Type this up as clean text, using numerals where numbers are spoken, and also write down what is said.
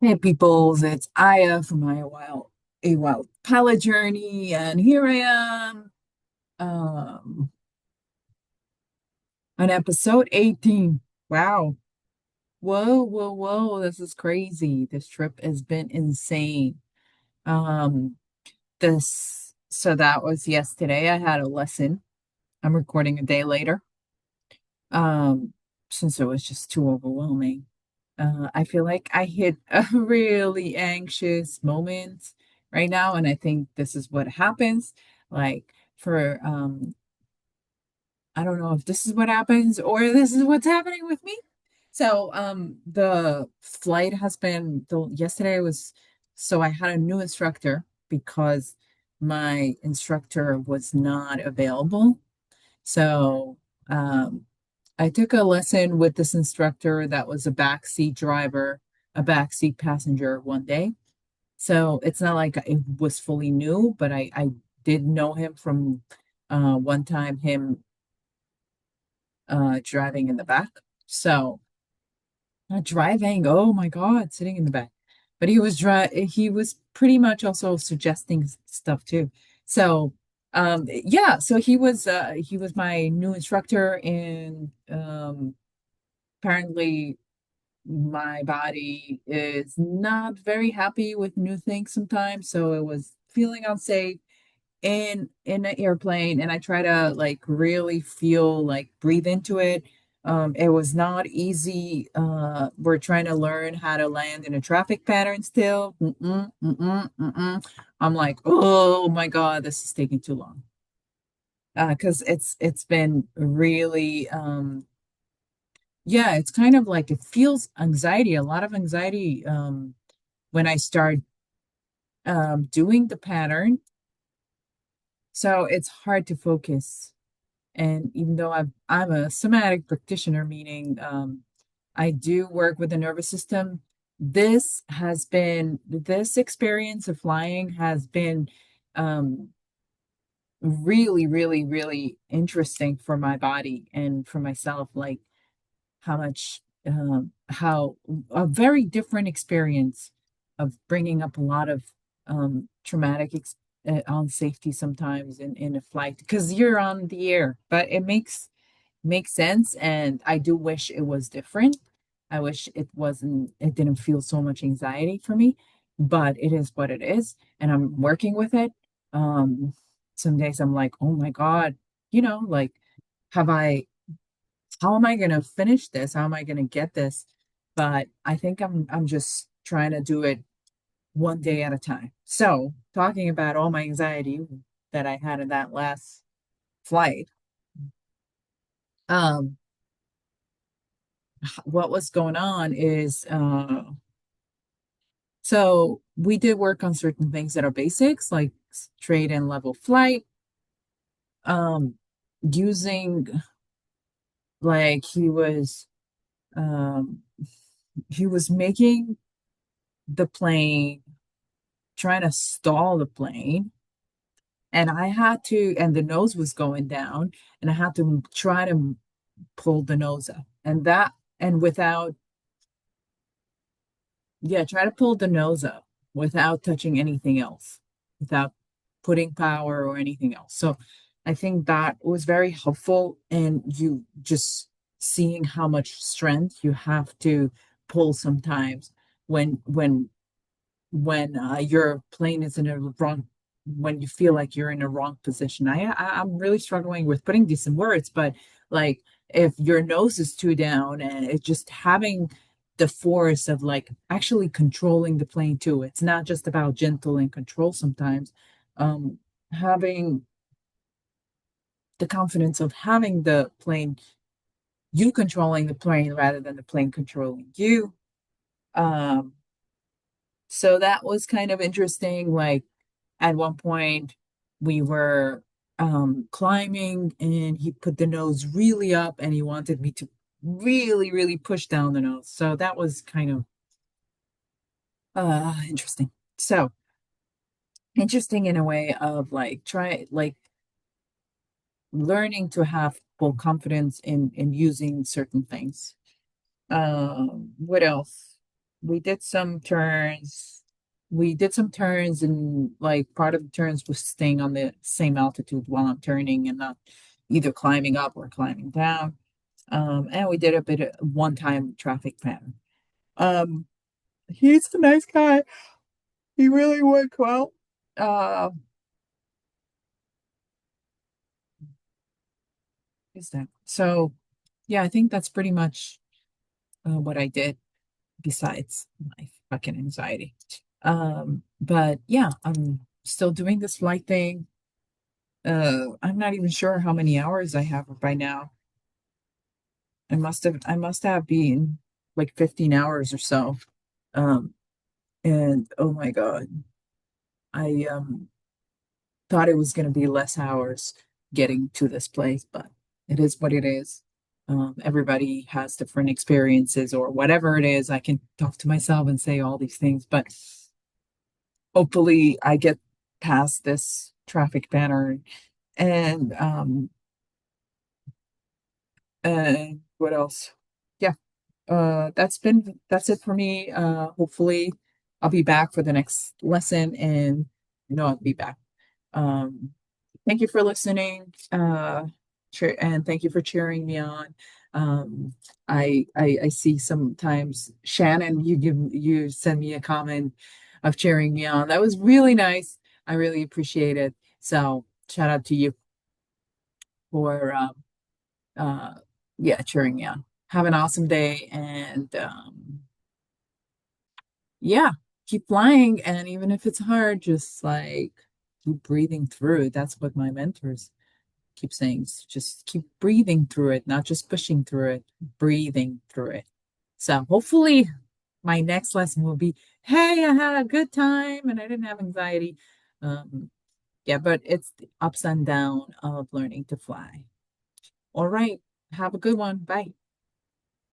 Hey peoples, it's Aya from a wild palette journey, and here I am um on episode 18. Wow. Whoa, whoa, whoa. This is crazy. This trip has been insane. Um this so that was yesterday. I had a lesson. I'm recording a day later. Um since it was just too overwhelming. I feel like I hit a really anxious moment right now, and I think this is what happens. Like for I don't know if this is what happens or this is what's happening with me. So the flight has been the yesterday was so I had a new instructor because my instructor was not available. So um I took a lesson with this instructor that was a backseat driver, a backseat passenger one day. So it's not like it was fully new, but I did know him from one time him driving in the back. So not driving, oh my God, sitting in the back. But he was pretty much also suggesting stuff too. So yeah, so he was my new instructor and apparently my body is not very happy with new things sometimes, so it was feeling unsafe in an airplane, and I try to like really feel like breathe into it. It was not easy. We're trying to learn how to land in a traffic pattern still. I'm like, oh my God, this is taking too long. Because it's been really yeah, it's kind of like it feels anxiety, a lot of anxiety when I start doing the pattern. So it's hard to focus. And even though I'm a somatic practitioner, meaning I do work with the nervous system, this experience of flying has been um, really, really, really interesting for my body and for myself. Like how a very different experience of bringing up a lot of traumatic on safety sometimes in a flight because you're on the air, but it makes sense, and I do wish it was different. I wish it didn't feel so much anxiety for me, but it is what it is, and I'm working with it. Um, some days I'm like, oh my God, like have I how am I going to finish this? How am I going to get this? But I think I'm just trying to do it one day at a time. So, talking about all my anxiety that I had in that last flight, um, what was going on is so we did work on certain things that are basics, like straight and level flight, um, using like um he was making the plane trying to stall the plane, and and the nose was going down, and I had to try to pull the nose up, and without, yeah, try to pull the nose up without touching anything else, without putting power or anything else. So I think that was very helpful, and you just seeing how much strength you have to pull sometimes when your plane is in a wrong when you feel like you're in a wrong position. I'm really struggling with putting these in words, but like if your nose is too down and it's just having the force of like actually controlling the plane too. It's not just about gentle and control sometimes. Having the confidence of having the plane, you controlling the plane rather than the plane controlling you. Um, so that was kind of interesting. Like at one point, we were climbing, and he put the nose really up, and he wanted me to really, really push down the nose. So that was kind of interesting. So interesting in a way of like try like learning to have full confidence in using certain things. What else? we did some turns. We did some turns, and like part of the turns was staying on the same altitude while I'm turning and not either climbing up or climbing down. And we did a bit of one-time traffic pattern. Um, he's a nice guy. He really worked well. Uh, is that so? Yeah, I think that's pretty much what I did besides my fucking anxiety. But yeah, I'm still doing this flight thing. I'm not even sure how many hours I have by now. I must have been like 15 hours or so. Um, and oh my God, I thought it was going to be less hours getting to this place, but it is what it is. Everybody has different experiences or whatever it is. I can talk to myself and say all these things, but hopefully I get past this traffic banner and what else? Yeah, that's it for me. Hopefully I'll be back for the next lesson and I'll be back. Um, Thank you for listening. And thank you for cheering me on. Um, I see sometimes Shannon, you send me a comment of cheering me on. That was really nice. I really appreciate it. So shout out to you for uh yeah, cheering me on. Have an awesome day and yeah, keep flying. And even if it's hard, just like keep breathing through it. That's what my mentors keep saying. Just keep breathing through it, not just pushing through it, breathing through it. So hopefully my next lesson will be, hey, I had a good time and I didn't have anxiety. Yeah, but it's the ups and down of learning to fly. All right. Have a good one. Bye.